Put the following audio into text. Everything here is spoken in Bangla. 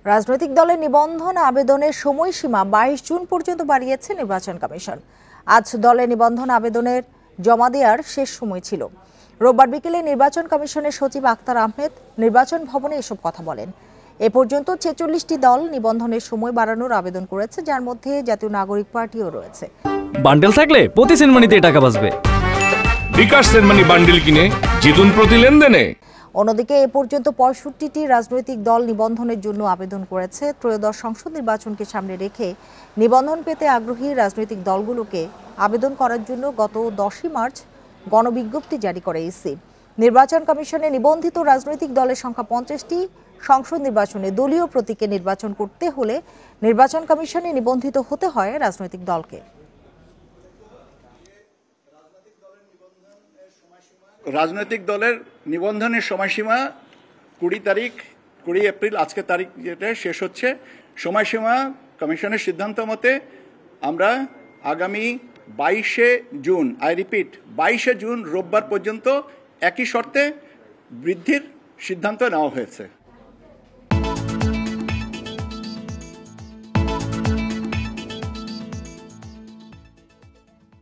রাজনৈতিক দলের নিবন্ধন আবেদনের সময়সীমা 22 জুন পর্যন্ত বাড়িয়েছে নির্বাচন কমিশন। আজ দলের নিবন্ধন আবেদনের জমা দেওয়ার শেষ সময় ছিল। রোববার বিকেলে নির্বাচন কমিশনের সচিব আক্তার আহমেদ নির্বাচন ভবনে এসব কথা বলেন। এ পর্যন্ত 46টি দল নিবন্ধনের সময় বাড়ানোর আবেদন করেছে, যার মধ্যে জাতীয় নাগরিক পার্টিও রয়েছে। বান্ডেল থাকলে প্রতি সেনমানিতে টাকা বাঁচবে। বিকাশ সেনমানি বান্ডেল কিনে জিতুন প্রতি লেনদেনে। অন্যদিকে এ পর্যন্ত 65টি রাজনৈতিক দল নিবন্ধনের জন্য আবেদন করেছে। ত্রয়োদশ সংসদ নির্বাচনকে সামনে রেখে নিবন্ধন পেতে আগ্রহী রাজনৈতিক দলগুলোকে আবেদন করার জন্য গত 10ই মার্চ গণবিজ্ঞপ্তি জারি করে ইসি। নির্বাচন কমিশনে নিবন্ধিত রাজনৈতিক দলের সংখ্যা 50টি। সংসদ নির্বাচনে দলীয় প্রতীকে নির্বাচন করতে হলে নির্বাচন কমিশনে নিবন্ধিত হতে হয় রাজনৈতিক দলকে। রাজনৈতিক দলের নিবন্ধনের সময়সীমা 20 এপ্রিল, আজকে তারিখ যেটা শেষ হচ্ছে। সময়সীমা কমিশনের সিদ্ধান্ত মতে আমরা আগামী 22শে জুন, আই রিপিট 22শে জুন রোববার পর্যন্ত একই শর্তে বৃদ্ধির সিদ্ধান্ত নেওয়া হয়েছে।